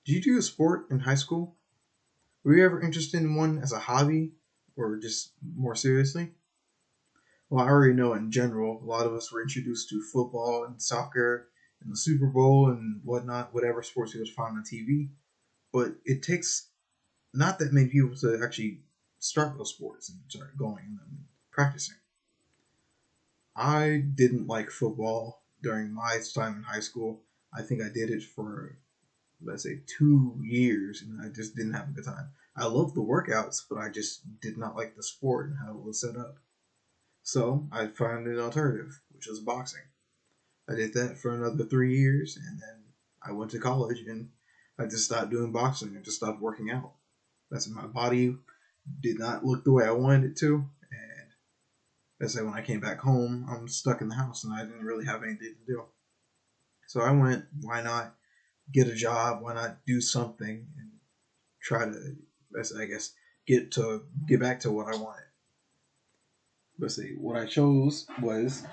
Did you do a sport in high school? Were you ever interested in one as a hobby or just more seriously? Well, I already know in general, a lot of us were introduced to football and soccer and the Super Bowl and whatnot, whatever sports you was found on TV. But it takes not that many people to actually start those sports and start going and practicing. I didn't like football during my time in high school. I think I did it for, let's say, 2 years, and I just didn't have a good time. I loved the workouts, but I just did not like the sport and how it was set up. So I found an alternative, which was boxing. I did that for another 3 years, and then I went to college and I just stopped doing boxing and just stopped working out. That's my body did not look the way I wanted it to, and that's like when I came back home, I'm stuck in the house and I didn't really have anything to do. So I went, why not get a job? Why not do something and try to, I guess, get back to what I wanted. Let's see, what I chose was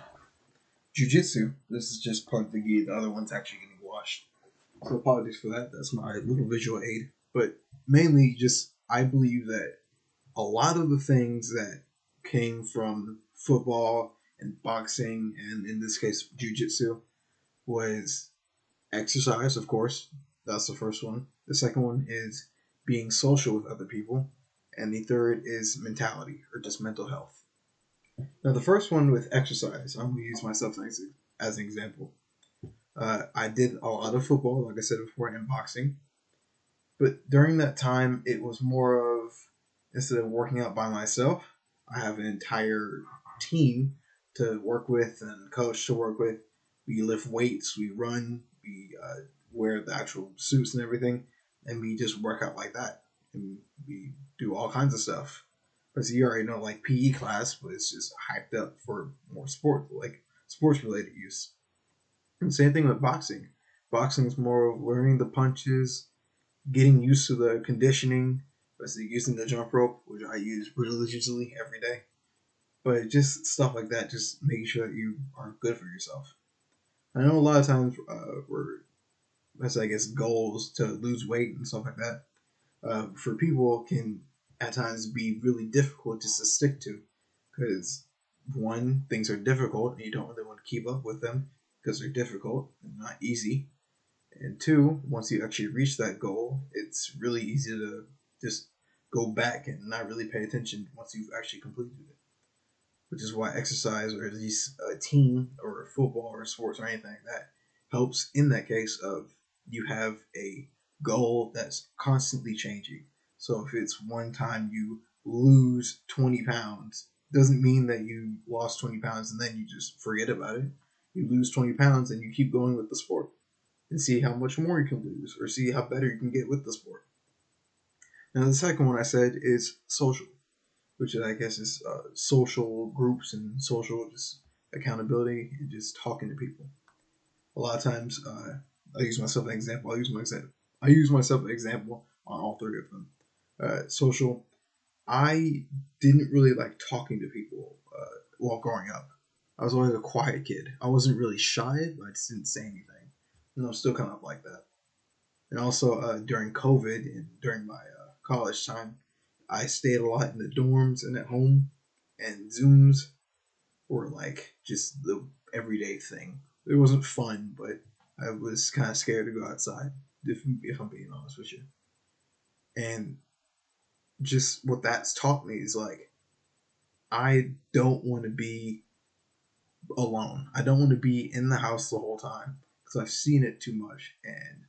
jujitsu. This is just part of the gi. The other one's actually getting washed. So apologies for that. That's my little visual aid. But mainly, just I believe that a lot of the things that came from football and boxing, and in this case, jujitsu, was exercise, of course. That's the first one. The second one is being social with other people. And the third is mentality or just mental health. Now, the first one with exercise, I'm going to use myself as an example. I did a lot of football, like I said before, and boxing. But during that time, it was more of instead of working out by myself, I have an entire team to work with and coach to work with. We lift weights, we run, we wear the actual suits and everything, and we just work out like that. And we do all kinds of stuff. Because you already know, like PE class, but it's just hyped up for more sport, like sports related use. And same thing with boxing. Boxing is more of learning the punches, getting used to the conditioning, especially using the jump rope, which I use religiously every day. But just stuff like that, just making sure that you are good for yourself. I know a lot of times we're, that's I guess, goals to lose weight and stuff like that. For people can at times be really difficult just to stick to because one, things are difficult and you don't really want to keep up with them because they're difficult and not easy. And two, once you actually reach that goal, it's really easy to just go back and not really pay attention once you've actually completed it. Which is why exercise, or at least a team, or football, or sports, or anything like that, helps in that case of you have a goal that's constantly changing. So if it's one time you lose 20 pounds, doesn't mean that you lost 20 pounds and then you just forget about it. You lose 20 pounds and you keep going with the sport and see how much more you can lose or see how better you can get with the sport. Now, the second one I said is social, which I guess is social groups and social just accountability and just talking to people. A lot of times, I use myself as an example. I use myself as an example on all three of them. Social. I didn't really like talking to people while growing up. I was always a quiet kid. I wasn't really shy, but I just didn't say anything. And I'm still kind of like that. And also during COVID and during my college time, I stayed a lot in the dorms and at home, and Zooms were like just the everyday thing. It wasn't fun, but I was kind of scared to go outside, if I'm being honest with you. And just what that's taught me is like, I don't want to be alone. I don't want to be in the house the whole time because I've seen it too much. And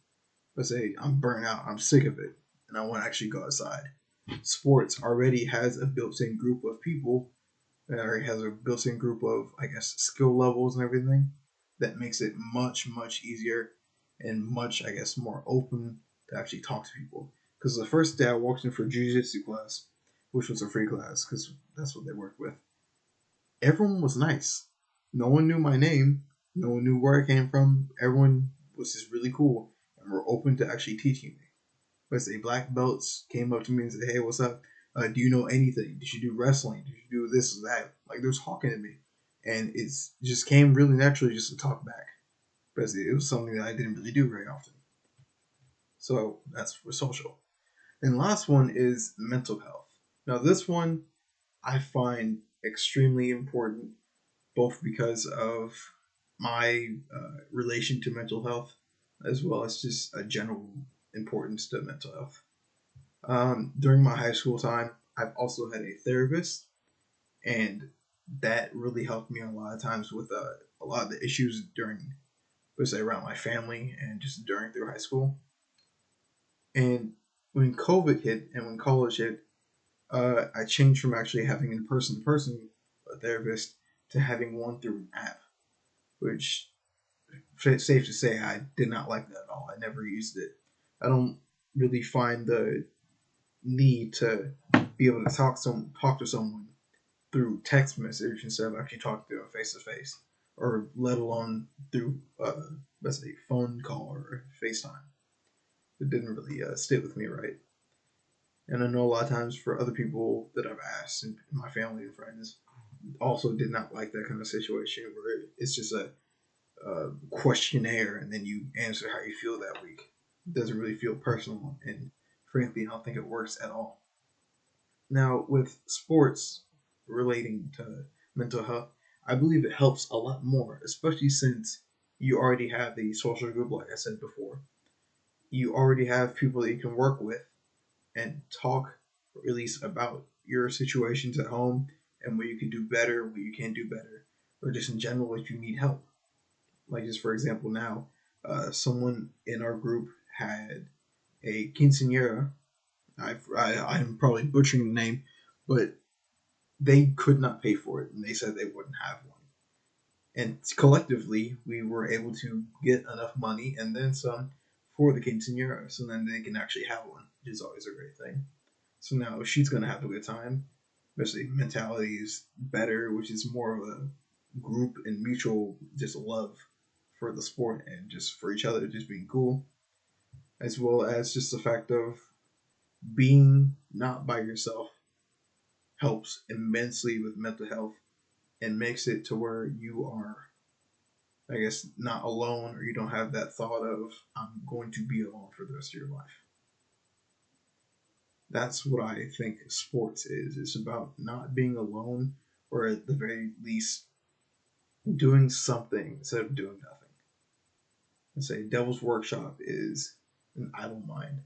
let's say I'm burnt out, I'm sick of it, and I want to actually go outside. Sports already has a built-in group of people. It already has a built-in group of, I guess, skill levels and everything that makes it much easier and much, I guess, more open to actually talk to people. Because the first day I walked in for jiu-jitsu class, which was a free class because that's what they worked with, everyone was nice. No one knew my name. No one knew where I came from. Everyone was just really cool and were open to actually teaching me. Let's say black belts came up to me and said, "Hey, what's up? Do you know anything? Did you do wrestling? Did you do this or that?" Like they're talking to me, and it's just came really naturally just to talk back because it was something that I didn't really do very often. So that's for social. And last one is mental health. Now, this one I find extremely important, both because of my relation to mental health, as well as just a general importance to mental health. During my high school time, I've also had a therapist, and that really helped me a lot of times with a lot of the issues during, let's say, around my family and just during through high school. And when COVID hit and when college hit, I changed from actually having a person to person therapist to having one through an app, which safe to say I did not like that at all. I never used it. I don't really find the need to be able to talk to someone through text message instead of actually talking to them face to face, or let alone through let's say phone call or FaceTime. It didn't really stick with me right. And I know a lot of times for other people that I've asked, and my family and friends also did not like that kind of situation where it's just a questionnaire and then you answer how you feel that week. It doesn't really feel personal, and frankly, I don't think it works at all. Now, with sports relating to mental health, I believe it helps a lot more, especially since you already have the social group, like I said before. You already have people that you can work with and talk, or at least about your situations at home and what you can do better, what you can do better, or just in general if you need help. Like just for example, now someone in our group had a quinceanera. I'm probably butchering the name, but they could not pay for it, and they said they wouldn't have one. And collectively, we were able to get enough money and then some for the quinceanera, so then they can actually have one, which is always a great thing. So now she's gonna have a good time. Especially mentality is better, which is more of a group and mutual just love for the sport and just for each other, just being cool, as well as just the fact of being not by yourself helps immensely with mental health and makes it to where you are, I guess, not alone, or you don't have that thought of I'm going to be alone for the rest of your life. That's what I think sports is. It's about not being alone, or at the very least doing something instead of doing nothing. And say Devil's Workshop is an idle mind,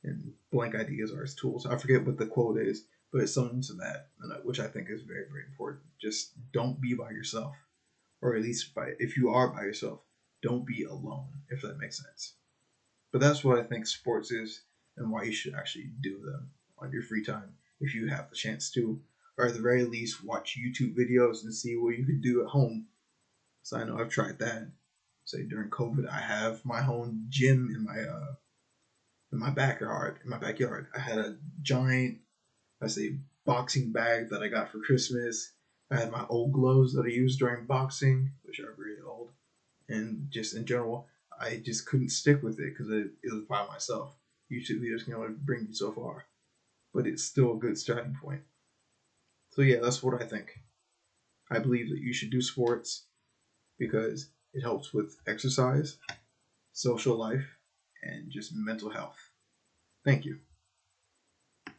and blank ideas are his tools. I forget what the quote is, but it's something to that, which I think is very, very important. Just don't be by yourself, or at least if you are by yourself, don't be alone, if that makes sense. But that's what I think sports is, and why you should actually do them on your free time if you have the chance to, or at the very least watch YouTube videos and see what you could do at home. So I know I've tried that. Say during COVID, I have my own gym in my backyard. In my backyard, I had a giant, I say, boxing bag that I got for Christmas. I had my old gloves that I used during boxing, which are really old, and just in general, I just couldn't stick with it because it was by myself. YouTube videos can only bring you so far, but it's still a good starting point. So yeah, that's what I think. I believe that you should do sports because it helps with exercise, social life, and just mental health. Thank you.